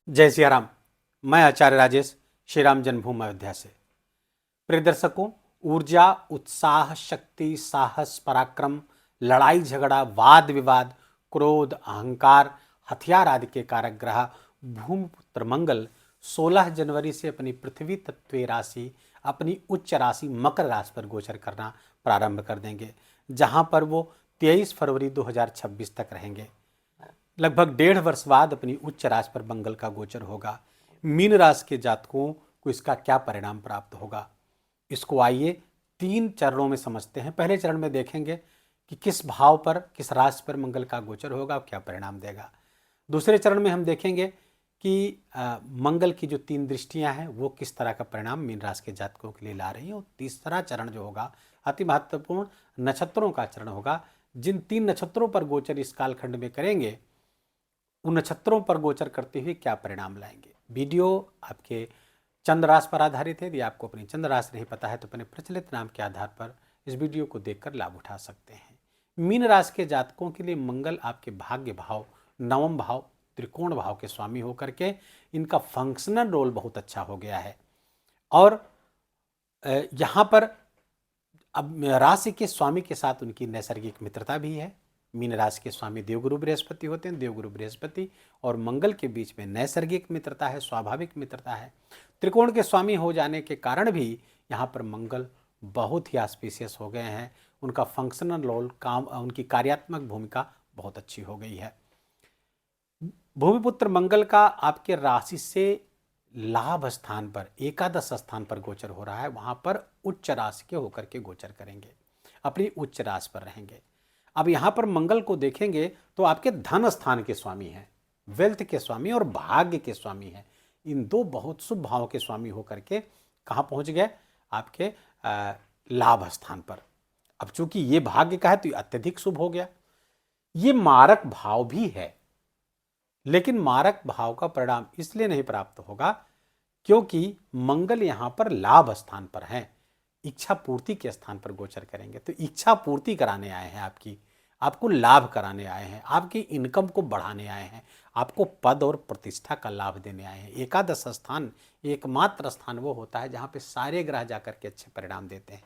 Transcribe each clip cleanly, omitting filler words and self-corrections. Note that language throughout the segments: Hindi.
जय सिया राम। मैं आचार्य राजेश श्री राम जन्मभूमि अयोध्या से। प्रिय दर्शकों, ऊर्जा, उत्साह, शक्ति, साहस, पराक्रम, लड़ाई झगड़ा, वाद विवाद, क्रोध, अहंकार, हथियार आदि के कारक ग्रह भूमिपुत्र मंगल 16 जनवरी से अपनी पृथ्वी तत्व राशि, अपनी उच्च राशि मकर राशि पर गोचर करना प्रारंभ कर देंगे, जहां पर वो 23 फरवरी 2026 तक रहेंगे। लगभग 1.5 वर्ष बाद अपनी उच्च राशि पर मंगल का गोचर होगा। मीन राशि के जातकों को इसका क्या परिणाम प्राप्त होगा, इसको आइए 3 चरणों में समझते हैं। पहले चरण में देखेंगे कि किस भाव पर, किस राशि पर मंगल का गोचर होगा और क्या परिणाम देगा। दूसरे चरण में हम देखेंगे कि मंगल की जो 3 दृष्टियां हैं वो किस तरह का परिणाम मीन राशि के जातकों के लिए ला रही हैं। और तीसरा चरण जो होगा अति महत्वपूर्ण नक्षत्रों का चरण होगा। जिन 3 नक्षत्रों पर गोचर इस कालखंड में करेंगे, उन नक्षत्रों पर गोचर करते हुए क्या परिणाम लाएंगे। वीडियो आपके चंद्र राशि पर आधारित है। यदि आपको अपनी चंद्र राशि नहीं पता है तो अपने प्रचलित नाम के आधार पर इस वीडियो को देखकर लाभ उठा सकते हैं। मीन राशि के जातकों के लिए मंगल आपके भाग्य भाव, नवम भाव, त्रिकोण भाव के स्वामी होकर के इनका फंक्शनल रोल बहुत अच्छा हो गया है। और यहाँ पर अब राशि के स्वामी के साथ उनकी नैसर्गिक मित्रता भी है। मीन राशि के स्वामी देवगुरु बृहस्पति होते हैं। देवगुरु बृहस्पति और मंगल के बीच में नैसर्गिक मित्रता है, स्वाभाविक मित्रता है। त्रिकोण के स्वामी हो जाने के कारण भी यहाँ पर मंगल बहुत ही ऑस्पिशियस हो गए हैं। उनका फंक्शनल रोल, काम, उनकी कार्यात्मक भूमिका बहुत अच्छी हो गई है। भूमिपुत्र मंगल का आपके राशि से लाभ स्थान पर, एकादश स्थान पर गोचर हो रहा है। वहां पर उच्च राशि के होकर के गोचर करेंगे, अपनी उच्च राशि पर रहेंगे। अब यहां पर मंगल को देखेंगे तो आपके धन स्थान के स्वामी हैं, वेल्थ के स्वामी और भाग्य के स्वामी हैं। इन 2 बहुत शुभ भावों के स्वामी होकर के कहां पहुंच गए, आपके लाभ स्थान पर। अब चूंकि ये भाग्य का है तो अत्यधिक शुभ हो गया। ये मारक भाव भी है, लेकिन मारक भाव का परिणाम इसलिए नहीं प्राप्त होगा क्योंकि मंगल यहां पर लाभ स्थान पर है, इच्छा पूर्ति के स्थान पर गोचर करेंगे। तो इच्छा पूर्ति कराने आए हैं, आपको लाभ कराने आए हैं, आपकी इनकम को बढ़ाने आए हैं, आपको पद और प्रतिष्ठा का लाभ देने आए हैं। एकादश स्थान एकमात्र स्थान वो होता है जहां पे सारे ग्रह जाकर के अच्छे परिणाम देते हैं।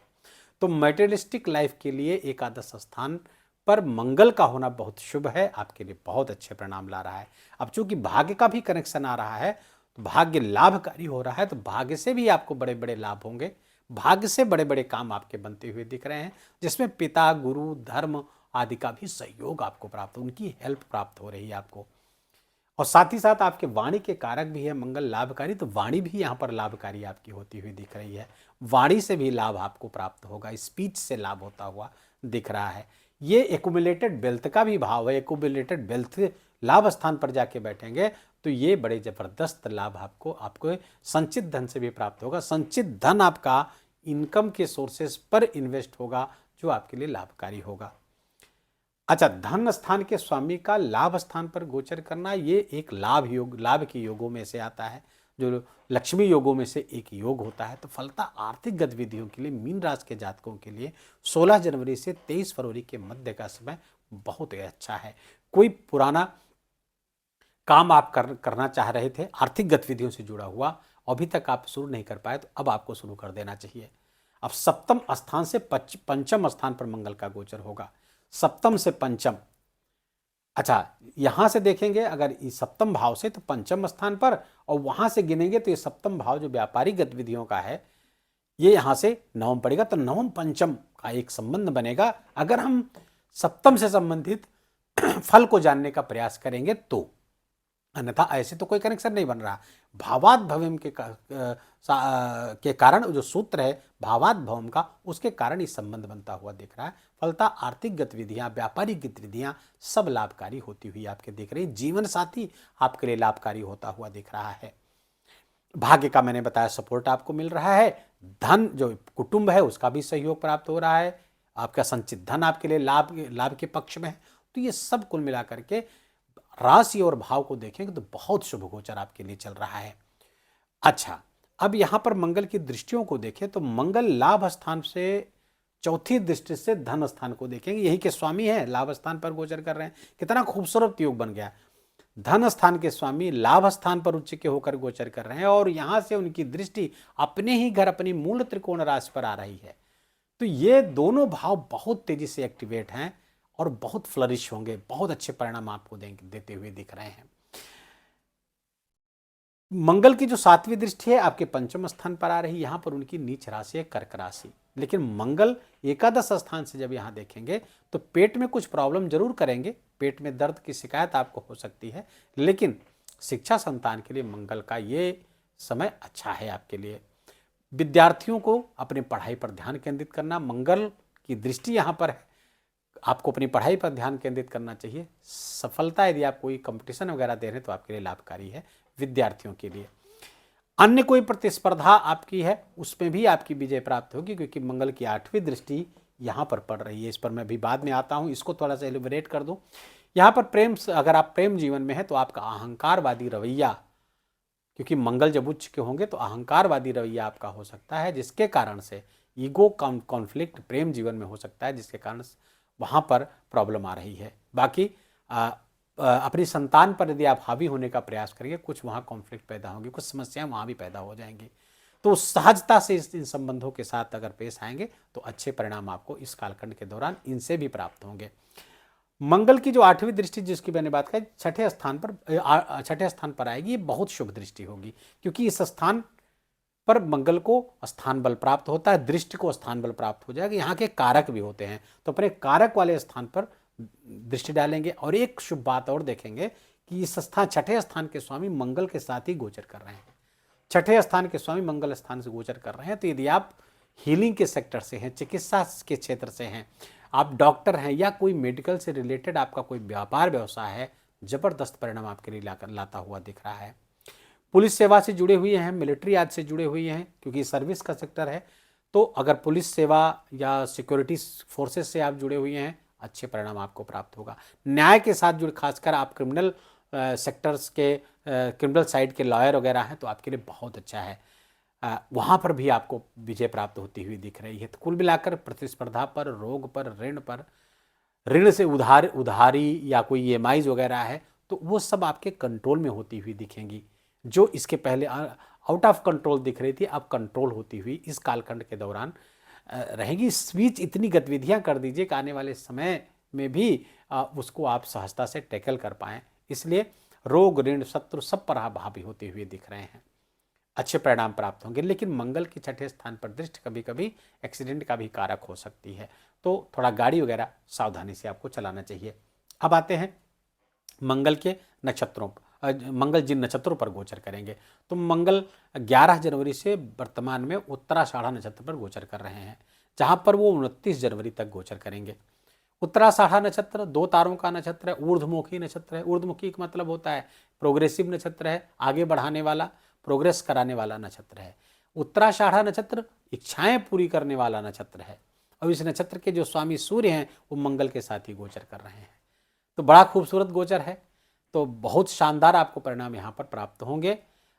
तो मटेरियलिस्टिक लाइफ के लिए एकादश स्थान पर मंगल का होना बहुत शुभ है, आपके लिए बहुत अच्छे परिणाम ला रहा है। अब चूंकि भाग्य का भी कनेक्शन आ रहा है तो भाग्य लाभकारी हो रहा है, तो भाग्य से भी आपको बड़े बड़े लाभ होंगे। भाग्य से बड़े बड़े काम आपके बनते हुए दिख रहे हैं, जिसमें पिता, गुरु, धर्म आदि का भी सहयोग आपको प्राप्त, उनकी हेल्प प्राप्त हो रही है आपको। और साथ ही साथ आपके वाणी के कारक भी है मंगल लाभकारी, तो वाणी भी यहाँ पर लाभकारी आपकी होती हुई दिख रही है। वाणी से भी लाभ आपको प्राप्त होगा, स्पीच से लाभ होता हुआ दिख रहा है। ये एक्युमुलेटेड वेल्थ का भी भाव है। एक्युमुलेटेड वेल्थ लाभ स्थान पर जाके बैठेंगे तो ये बड़े जबरदस्त लाभ आपको संचित धन से भी प्राप्त होगा। संचित धन आपका इनकम के सोर्सेस पर इन्वेस्ट होगा, जो आपके लिए लाभकारी होगा। अच्छा, धन स्थान के स्वामी का लाभ स्थान पर गोचर करना, ये एक लाभ के योगों में से आता है, जो लक्ष्मी योगों में से एक योग होता है। तो फलता आर्थिक गतिविधियों के लिए मीन राशि के जातकों के लिए 16 जनवरी से 23 फरवरी के मध्य का समय बहुत ही अच्छा है। कोई पुराना काम आप करना चाह रहे थे, आर्थिक गतिविधियों से जुड़ा हुआ, अभी तक आप शुरू नहीं कर पाए, तो अब आपको शुरू कर देना चाहिए। अब सप्तम स्थान से पंचम स्थान पर मंगल का गोचर होगा, सप्तम से पंचम। अच्छा, यहां से देखेंगे अगर इस सप्तम भाव से तो पंचम स्थान पर, और वहां से गिनेंगे तो ये सप्तम भाव जो व्यापारिक गतिविधियों का है, ये यहां से नवम पड़ेगा। तो नवम पंचम का एक संबंध बनेगा। अगर हम सप्तम से संबंधित फल को जानने का प्रयास करेंगे तो, अन्यथा ऐसे तो कोई कनेक्शन नहीं बन रहा। भावात भवम के कारण जो सूत्र है भावात भवम का, उसके कारण ये संबंध बनता हुआ दिख रहा है। फलता आर्थिक गतिविधियां, व्यापारिक गतिविधियां सब लाभकारी होती हुई आपके दिख रही। जीवन साथी आपके लिए लाभकारी होता हुआ दिख रहा है। भाग्य का मैंने बताया सपोर्ट आपको मिल रहा है। धन जो कुटुंब है उसका भी सहयोग प्राप्त हो रहा है। आपका संचित धन आपके लिए लाभ के पक्ष में है। तो ये सब कुल मिलाकर के राशि और भाव को देखेंगे तो बहुत शुभ गोचर आपके लिए चल रहा है। अच्छा, अब यहां पर मंगल की दृष्टियों को देखें तो मंगल लाभ स्थान से चौथी दृष्टि से धन स्थान को देखेंगे। यही के स्वामी है, लाभ स्थान पर गोचर कर रहे हैं। कितना खूबसूरत योग बन गया। धन स्थान के स्वामी लाभ स्थान पर उच्च के होकर गोचर कर रहे हैं और यहां से उनकी दृष्टि अपने ही घर अपनी मूल त्रिकोण राशि पर आ रही है। तो ये दोनों भाव बहुत तेजी से एक्टिवेट हैं और बहुत फ्लरिश होंगे, बहुत अच्छे परिणाम आपको देते हुए दिख रहे हैं। मंगल की जो 7वीं दृष्टि है आपके पंचम स्थान पर आ रही है, यहां पर उनकी नीच राशि है कर्क राशि। लेकिन मंगल एकादश स्थान से जब यहां देखेंगे तो पेट में कुछ प्रॉब्लम जरूर करेंगे, पेट में दर्द की शिकायत आपको हो सकती है, लेकिन शिक्षा संतान के लिए मंगल का ये समय अच्छा है आपके लिए। विद्यार्थियों को अपनी पढ़ाई पर ध्यान केंद्रित करना, मंगल की दृष्टि यहाँ पर है, आपको अपनी पढ़ाई पर ध्यान केंद्रित करना चाहिए। सफलता यदि आप कोई कंपटीशन वगैरह दे रहे हैं तो आपके लिए लाभकारी है विद्यार्थियों के लिए। अन्य कोई प्रतिस्पर्धा आपकी है उसमें भी आपकी विजय प्राप्त होगी, क्योंकि मंगल की 8वीं दृष्टि यहाँ पर पड़ रही है। इस पर मैं भी बाद में आता हूँ, इसको थोड़ा सा एलिबरेट कर दूँ। यहाँ पर प्रेम, अगर आप प्रेम जीवन में है तो आपका अहंकारवादी रवैया, क्योंकि मंगल जब उच्च के होंगे तो अहंकारवादी रवैया आपका हो सकता है, जिसके कारण से ईगो कॉन्फ्लिक्ट प्रेम जीवन में हो सकता है, जिसके कारण वहाँ पर प्रॉब्लम आ रही है। बाकी अपनी संतान पर यदि आप हावी होने का प्रयास करेंगे, कुछ वहाँ कॉन्फ्लिक्ट पैदा होंगी, कुछ समस्याएं वहाँ भी पैदा हो जाएंगी। तो सहजता से इन संबंधों के साथ अगर पेश आएंगे तो अच्छे परिणाम आपको इस कालखंड के दौरान इनसे भी प्राप्त होंगे। मंगल की जो 8वीं दृष्टि जिसकी मैंने बात कही छठे स्थान पर आएगी, ये बहुत शुभ दृष्टि होगी, क्योंकि इस स्थान पर मंगल को स्थान बल प्राप्त होता है, दृष्टि को स्थान बल प्राप्त हो जाएगा। यहाँ के कारक भी होते हैं, तो अपने कारक वाले स्थान पर दृष्टि डालेंगे। और एक शुभ बात और देखेंगे कि इस स्थान छठे स्थान के स्वामी मंगल के साथ ही गोचर कर रहे हैं। छठे स्थान के स्वामी मंगल स्थान से गोचर कर रहे हैं, तो यदि आप हीलिंग के सेक्टर से हैं, चिकित्सा के क्षेत्र से हैं, आप डॉक्टर हैं या कोई मेडिकल से रिलेटेड आपका कोई व्यापार व्यवसाय है, जबरदस्त परिणाम आपके लिए लाता हुआ दिख रहा है। पुलिस सेवा से जुड़े हुए हैं, मिलिट्री आदि से जुड़े हुए हैं, क्योंकि सर्विस का सेक्टर है, तो अगर पुलिस सेवा या सिक्योरिटी फोर्सेस से आप जुड़े हुए हैं, अच्छे परिणाम आपको प्राप्त होगा। न्याय के साथ जुड़े, खासकर आप क्रिमिनल सेक्टर्स के क्रिमिनल साइड के लॉयर वगैरह हैं, तो आपके लिए बहुत अच्छा है, वहाँ पर भी आपको विजय प्राप्त होती हुई दिख रही है। तो कुल मिलाकर प्रतिस्पर्धा पर, रोग पर, ऋण से उधारी या कोई EMIs वगैरह है, तो वो सब आपके कंट्रोल में होती हुई दिखेंगी। जो इसके पहले आउट ऑफ कंट्रोल दिख रही थी, अब कंट्रोल होती हुई इस कालखंड के दौरान रहेगी। इस बीच इतनी गतिविधियां कर दीजिए कि आने वाले समय में भी उसको आप सहजता से टैकल कर पाएं। इसलिए रोग, ऋण, शत्रु सब पर हावी होते हुए दिख रहे हैं, अच्छे परिणाम प्राप्त होंगे। लेकिन मंगल के छठे स्थान पर दृष्टि कभी कभी एक्सीडेंट का भी कारक हो सकती है, तो थोड़ा गाड़ी वगैरह सावधानी से आपको चलाना चाहिए। अब आते हैं मंगल के नक्षत्रों पर। मंगल जिन नक्षत्रों पर गोचर करेंगे, तो मंगल 11 जनवरी से वर्तमान में उत्तराषाढ़ा नक्षत्र पर गोचर कर रहे हैं, जहां पर वो 29 जनवरी तक गोचर करेंगे। उत्तराषाढ़ा नक्षत्र 2 तारों का नक्षत्र है, ऊर्ध्वमुखी नक्षत्र है। ऊर्ध्वमुखी का मतलब होता है प्रोग्रेसिव नक्षत्र है, आगे बढ़ाने वाला, प्रोग्रेस कराने वाला नक्षत्र है। उत्तराषाढ़ा नक्षत्र इच्छाएं पूरी करने वाला नक्षत्र है, और इस नक्षत्र के जो स्वामी सूर्य हैं वो मंगल के साथ ही गोचर कर रहे हैं, तो बड़ा खूबसूरत गोचर है। तो बहुत शानदार आपको परिणाम यहाँ पर प्राप्त होंगे,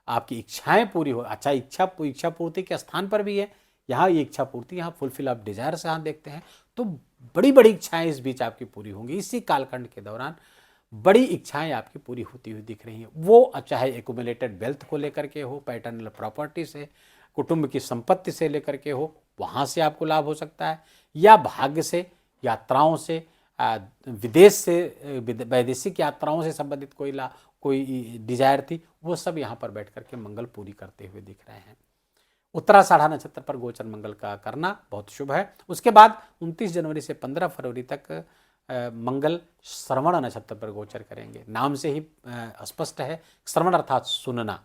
आपकी इच्छाएं पूरी हो। अच्छा, इच्छा पूर्ति के स्थान पर भी है, यहाँ ये इच्छा पूर्ति, यहाँ फुलफिल ऑफ डिजायर से यहाँ देखते हैं, तो बड़ी बड़ी इच्छाएं इस बीच आपकी पूरी होंगी। इसी कालखंड के दौरान बड़ी इच्छाएं आपकी पूरी होती हुई दिख रही हैं, वो चाहे एक्यूमुलेटेड वेल्थ को लेकर के हो, पैटर्नल प्रॉपर्टी से, कुटुंब की संपत्ति से लेकर के हो, वहाँ से आपको लाभ हो सकता है, या भाग्य से, यात्राओं से, विदेश से, वैदेशिक यात्राओं से संबंधित कोई डिजायर थी, वो सब यहाँ पर बैठ करके मंगल पूरी करते हुए दिख रहे हैं। उत्तराषाढ़ा नक्षत्र पर गोचर मंगल का करना बहुत शुभ है। उसके बाद 29 जनवरी से 15 फरवरी तक मंगल श्रवण नक्षत्र पर गोचर करेंगे। नाम से ही स्पष्ट है, श्रवण अर्थात सुनना।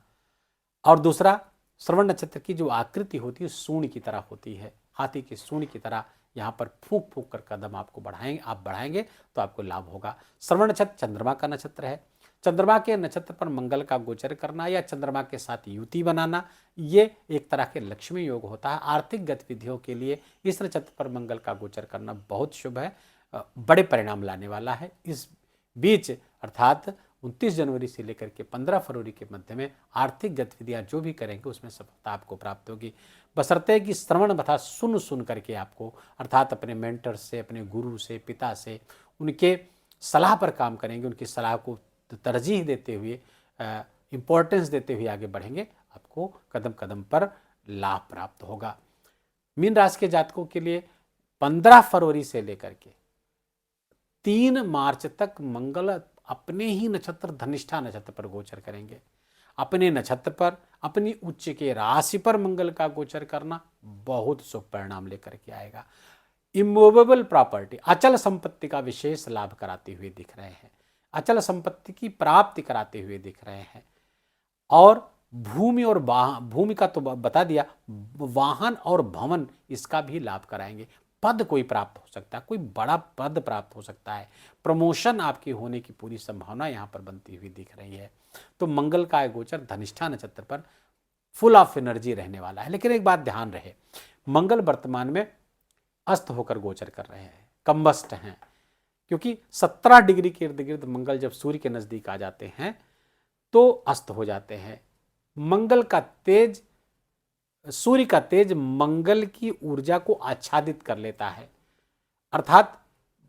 और दूसरा, श्रवण नक्षत्र की जो आकृति होती है सूंड की तरह होती है, हाथी की सूंड की तरह। यहाँ पर फूंक फूंक कर कदम आपको बढ़ाएंगे तो आपको लाभ होगा। श्रवण नक्षत्र चंद्रमा का नक्षत्र है। चंद्रमा के नक्षत्र पर मंगल का गोचर करना या चंद्रमा के साथ युति बनाना, ये एक तरह के लक्ष्मी योग होता है। आर्थिक गतिविधियों के लिए इस नक्षत्र पर मंगल का गोचर करना बहुत शुभ है, बड़े परिणाम लाने वाला है। इस बीच अर्थात 29 जनवरी से लेकर के 15 फरवरी के मध्य में आर्थिक गतिविधियां जो भी करेंगे उसमें सफलता आपको प्राप्त होगी, बशर्ते कि श्रवण तथा सुन करके आपको, अर्थात अपने मेंटर से, अपने गुरु से, पिता से, उनके सलाह पर काम करेंगे, उनकी सलाह को तरजीह देते हुए, इम्पोर्टेंस देते हुए आगे बढ़ेंगे, आपको कदम कदम पर लाभ प्राप्त होगा। मीन राशि के जातकों के लिए 15 फरवरी से लेकर के 3 मार्च तक मंगल अपने ही नक्षत्र धनिष्ठा नक्षत्र पर गोचर करेंगे। अपने नक्षत्र पर, अपनी उच्च के राशि पर मंगल का गोचर करना बहुत शुभ परिणाम लेकर के आएगा। इमूवेबल प्रॉपर्टी, अचल संपत्ति का विशेष लाभ कराते हुए दिख रहे हैं, अचल संपत्ति की प्राप्ति कराते हुए दिख रहे हैं। और भूमि और भूमि का तो बता दिया, वाहन और भवन इसका भी लाभ कराएंगे। पद कोई प्राप्त हो सकता है, कोई बड़ा पद प्राप्त हो सकता है, प्रमोशन आपकी होने की पूरी संभावना यहाँ पर बनती हुई दिख रही है। तो मंगल का गोचर धनिष्ठा नक्षत्र पर फुल ऑफ एनर्जी रहने वाला है। लेकिन एक बात ध्यान रहे, मंगल वर्तमान में अस्त होकर गोचर कर रहे हैं, कम्बस्ट हैं, क्योंकि 17 डिग्री के इर्द गिर्द मंगल जब सूर्य के नजदीक आ जाते हैं तो अस्त हो जाते हैं। मंगल का तेज, सूर्य का तेज मंगल की ऊर्जा को आच्छादित कर लेता है, अर्थात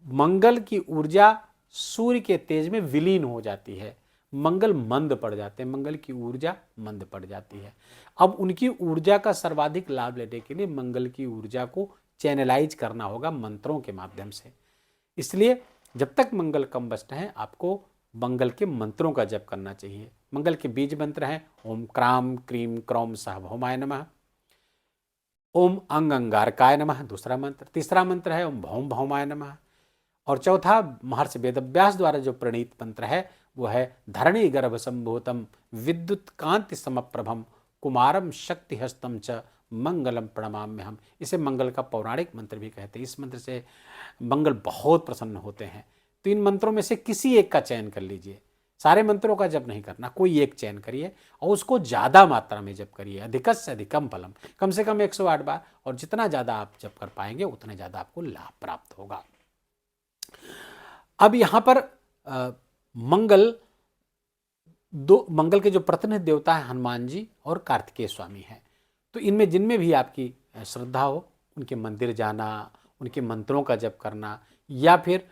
मंगल की ऊर्जा सूर्य के तेज में विलीन हो जाती है। मंगल मंद पड़ जाते हैं, मंगल की ऊर्जा मंद पड़ जाती है। अब उनकी ऊर्जा का सर्वाधिक लाभ लेने के लिए मंगल की ऊर्जा को चैनलाइज करना होगा मंत्रों के माध्यम से। इसलिए जब तक मंगल कम्बस्ट है, आपको मंगल के मंत्रों का जप करना चाहिए। मंगल के बीज मंत्र हैं ओम क्राम क्रीम क्रौम सह भौमाय नमः, ओम अंग अंगारकाय नमः दूसरा मंत्र, तीसरा मंत्र है ओम भौम भौमाय नमः, और चौथा महर्षि वेदव्यास द्वारा जो प्रणीत मंत्र है वो है धरणी गर्भ संभूतम विद्युत कांति समप्रभम कुमारम शक्ति हस्तम च मंगलम प्रणमाम्य हम। इसे मंगल का पौराणिक मंत्र भी कहते हैं। इस मंत्र से मंगल बहुत प्रसन्न होते हैं। तो इन मंत्रों में से किसी एक का चयन कर लीजिए, सारे मंत्रों का जप नहीं करना, कोई एक चयन करिए और उसको ज़्यादा मात्रा में जप करिए, अधिकस्य अधिकम फलम, कम से कम 108 बार, और जितना ज़्यादा आप जप कर पाएंगे उतने ज़्यादा आपको लाभ प्राप्त होगा। अब यहाँ पर मंगल के जो प्रतिनिधि देवता है हनुमान जी और कार्तिकेय स्वामी हैं। तो इनमें जिनमें भी आपकी श्रद्धा हो उनके मंदिर जाना, उनके मंत्रों का जप करना, या फिर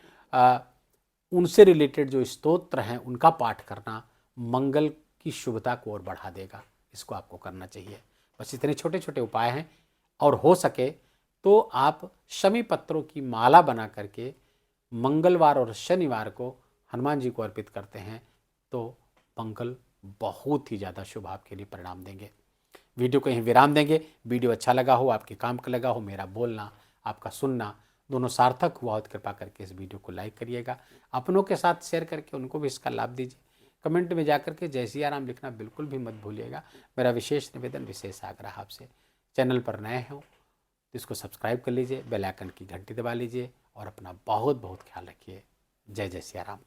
उनसे रिलेटेड जो स्तोत्र हैं उनका पाठ करना मंगल की शुभता को और बढ़ा देगा। इसको आपको करना चाहिए। बस इतने छोटे छोटे उपाय हैं, और हो सके तो आप शमी पत्रों की माला बना करके मंगलवार और शनिवार को हनुमान जी को अर्पित करते हैं तो मंगल बहुत ही ज़्यादा शुभ आपके लिए परिणाम देंगे। वीडियो को यहीं विराम देंगे। वीडियो अच्छा लगा हो, आपके काम का लगा हो, मेरा बोलना आपका सुनना दोनों सार्थक हुआ हो तो कृपा करके इस वीडियो को लाइक करिएगा, अपनों के साथ शेयर करके उनको भी इसका लाभ दीजिए। कमेंट में जाकर के जय सिया राम लिखना बिल्कुल भी मत भूलिएगा। मेरा विशेष निवेदन, विशेष आग्रह आपसे, चैनल पर नए हो तो इसको सब्सक्राइब कर लीजिए, बेल आइकन की घंटी दबा लीजिए और अपना बहुत बहुत ख्याल रखिए। जय जय सिया राम।